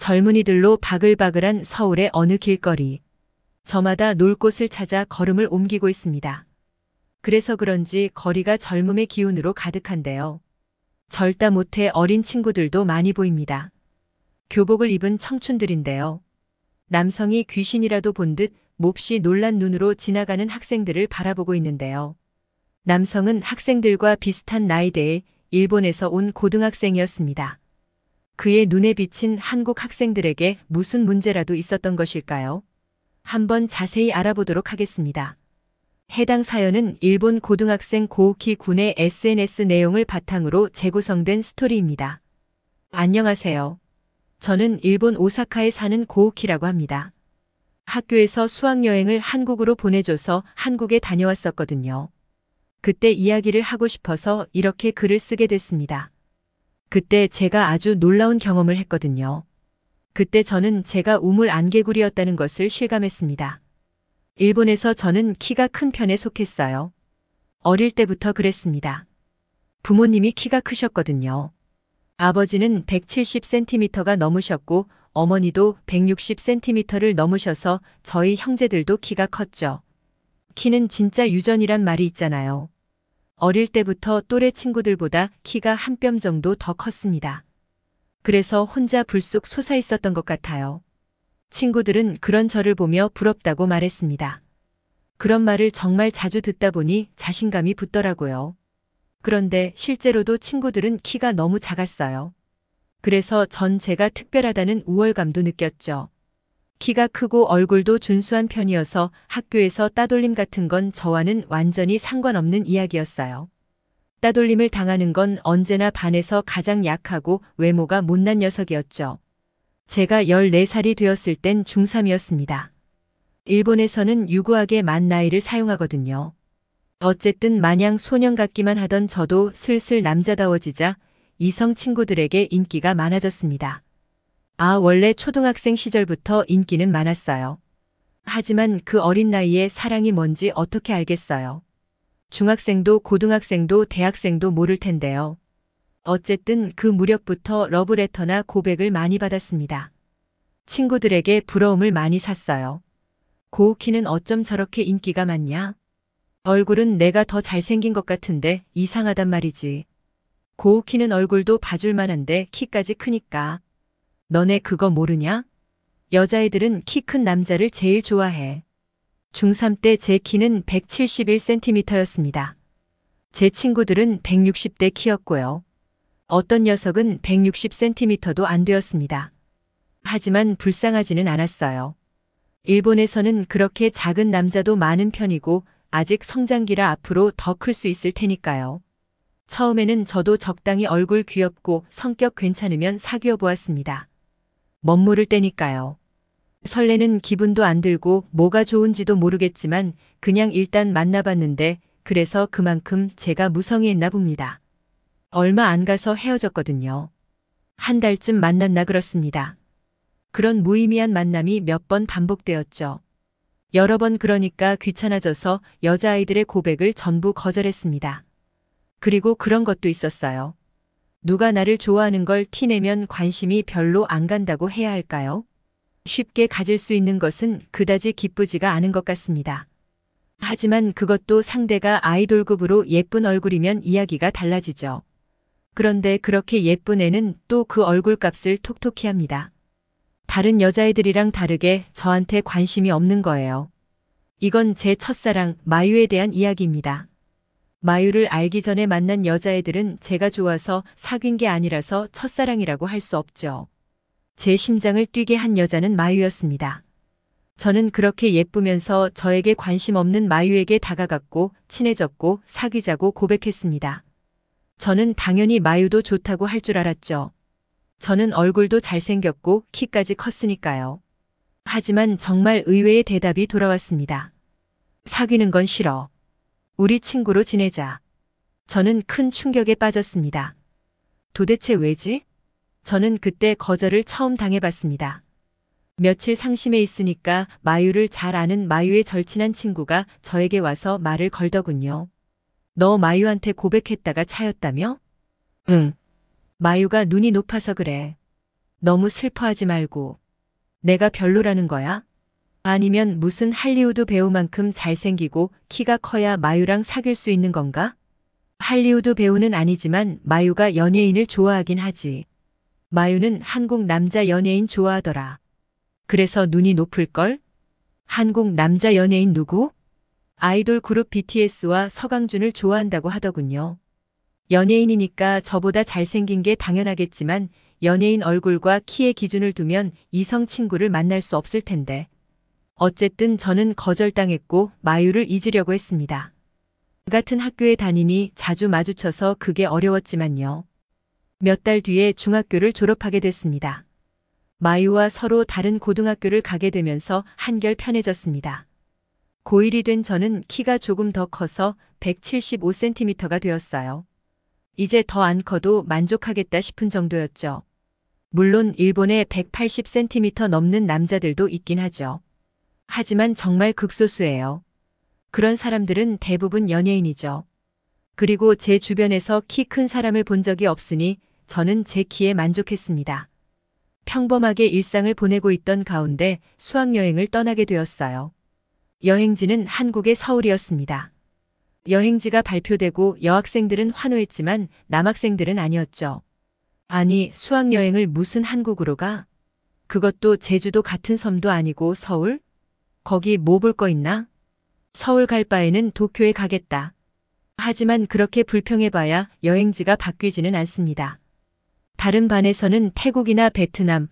젊은이들로 바글바글한 서울의 어느 길거리. 저마다 놀 곳을 찾아 걸음을 옮기고 있습니다. 그래서 그런지 거리가 젊음의 기운으로 가득한데요. 젊다 못해 어린 친구들도 많이 보입니다. 교복을 입은 청춘들인데요. 남성이 귀신이라도 본 듯 몹시 놀란 눈으로 지나가는 학생들을 바라보고 있는데요. 남성은 학생들과 비슷한 나이대의 일본에서 온 고등학생이었습니다. 그의 눈에 비친 한국 학생들에게 무슨 문제라도 있었던 것일까요? 한번 자세히 알아보도록 하겠습니다. 해당 사연은 일본 고등학생 고우키 군의 SNS 내용을 바탕으로 재구성된 스토리입니다. 안녕하세요. 저는 일본 오사카에 사는 고우키라고 합니다. 학교에서 수학여행을 한국으로 보내줘서 한국에 다녀왔었거든요. 그때 이야기를 하고 싶어서 이렇게 글을 쓰게 됐습니다. 그때 제가 아주 놀라운 경험을 했거든요. 그때 저는 제가 우물 안개구리였다는 것을 실감했습니다. 일본에서 저는 키가 큰 편에 속했어요. 어릴 때부터 그랬습니다. 부모님이 키가 크셨거든요. 아버지는 170cm가 넘으셨고 어머니도 160cm를 넘으셔서 저희 형제들도 키가 컸죠. 키는 진짜 유전이란 말이 있잖아요. 어릴 때부터 또래 친구들보다 키가 한 뼘 정도 더 컸습니다. 그래서 혼자 불쑥 솟아 있었던 것 같아요. 친구들은 그런 저를 보며 부럽다고 말했습니다. 그런 말을 정말 자주 듣다 보니 자신감이 붙더라고요. 그런데 실제로도 친구들은 키가 너무 작았어요. 그래서 전 제가 특별하다는 우월감도 느꼈죠. 키가 크고 얼굴도 준수한 편이어서 학교에서 따돌림 같은 건 저와는 완전히 상관없는 이야기였어요. 따돌림을 당하는 건 언제나 반에서 가장 약하고 외모가 못난 녀석이었죠. 제가 14살이 되었을 땐 중3이었습니다. 일본에서는 유구하게 만 나이를 사용하거든요. 어쨌든 마냥 소년 같기만 하던 저도 슬슬 남자다워지자 이성 친구들에게 인기가 많아졌습니다. 원래 초등학생 시절부터 인기는 많았어요. 하지만 그 어린 나이에 사랑이 뭔지 어떻게 알겠어요. 중학생도 고등학생도 대학생도 모를 텐데요. 어쨌든 그 무렵부터 러브레터나 고백을 많이 받았습니다. 친구들에게 부러움을 많이 샀어요. 고우키는 어쩜 저렇게 인기가 많냐? 얼굴은 내가 더 잘생긴 것 같은데 이상하단 말이지. 고우키는 얼굴도 봐줄 만한데 키까지 크니까. 너네 그거 모르냐? 여자애들은 키 큰 남자를 제일 좋아해. 중3 때 제 키는 171cm였습니다. 제 친구들은 160대 키였고요. 어떤 녀석은 160cm도 안 되었습니다. 하지만 불쌍하지는 않았어요. 일본에서는 그렇게 작은 남자도 많은 편이고 아직 성장기라 앞으로 더 클 수 있을 테니까요. 처음에는 저도 적당히 얼굴 귀엽고 성격 괜찮으면 사귀어 보았습니다. 멋모를 때니까요. 설레는 기분도 안 들고 뭐가 좋은지도 모르겠지만 그냥 일단 만나봤는데 그래서 그만큼 제가 무성의했나 봅니다. 얼마 안 가서 헤어졌거든요. 한 달쯤 만났나 그렇습니다. 그런 무의미한 만남이 몇 번 반복되었죠. 여러 번 그러니까 귀찮아져서 여자아이들의 고백을 전부 거절했습니다. 그리고 그런 것도 있었어요. 누가 나를 좋아하는 걸 티내면 관심이 별로 안 간다고 해야 할까요? 쉽게 가질 수 있는 것은 그다지 기쁘지가 않은 것 같습니다. 하지만 그것도 상대가 아이돌급으로 예쁜 얼굴이면 이야기가 달라지죠. 그런데 그렇게 예쁜 애는 또 그 얼굴값을 톡톡히 합니다. 다른 여자애들이랑 다르게 저한테 관심이 없는 거예요. 이건 제 첫사랑 마유에 대한 이야기입니다. 마유를 알기 전에 만난 여자애들은 제가 좋아서 사귄 게 아니라서 첫사랑이라고 할 수 없죠. 제 심장을 뛰게 한 여자는 마유였습니다. 저는 그렇게 예쁘면서 저에게 관심 없는 마유에게 다가갔고 친해졌고 사귀자고 고백했습니다. 저는 당연히 마유도 좋다고 할 줄 알았죠. 저는 얼굴도 잘생겼고 키까지 컸으니까요. 하지만 정말 의외의 대답이 돌아왔습니다. 사귀는 건 싫어. 우리 친구로 지내자. 저는 큰 충격에 빠졌습니다. 도대체 왜지? 저는 그때 거절을 처음 당해봤습니다. 며칠 상심해 있으니까 마유를 잘 아는 마유의 절친한 친구가 저에게 와서 말을 걸더군요. 너 마유한테 고백했다가 차였다며? 응. 마유가 눈이 높아서 그래. 너무 슬퍼하지 말고. 내가 별로라는 거야? 아니면 무슨 할리우드 배우만큼 잘생기고 키가 커야 마유랑 사귈 수 있는 건가? 할리우드 배우는 아니지만 마유가 연예인을 좋아하긴 하지. 마유는 한국 남자 연예인 좋아하더라. 그래서 눈이 높을걸? 한국 남자 연예인 누구? 아이돌 그룹 BTS와 서강준을 좋아한다고 하더군요. 연예인이니까 저보다 잘생긴 게 당연하겠지만 연예인 얼굴과 키의 기준을 두면 이성 친구를 만날 수 없을 텐데. 어쨌든 저는 거절당했고 마유를 잊으려고 했습니다. 같은 학교에 다니니 자주 마주쳐서 그게 어려웠지만요. 몇 달 뒤에 중학교를 졸업하게 됐습니다. 마유와 서로 다른 고등학교를 가게 되면서 한결 편해졌습니다. 고1이 된 저는 키가 조금 더 커서 175cm가 되었어요. 이제 더 안 커도 만족하겠다 싶은 정도였죠. 물론 일본에 180cm 넘는 남자들도 있긴 하죠. 하지만 정말 극소수예요. 그런 사람들은 대부분 연예인이죠. 그리고 제 주변에서 키 큰 사람을 본 적이 없으니 저는 제 키에 만족했습니다. 평범하게 일상을 보내고 있던 가운데 수학여행을 떠나게 되었어요. 여행지는 한국의 서울이었습니다. 여행지가 발표되고 여학생들은 환호했지만 남학생들은 아니었죠. 아니, 수학여행을 무슨 한국으로 가? 그것도 제주도 같은 섬도 아니고 서울? 거기 뭐 볼 거 있나? 서울 갈 바에는 도쿄에 가겠다. 하지만 그렇게 불평해봐야 여행지가 바뀌지는 않습니다. 다른 반에서는 태국이나 베트남,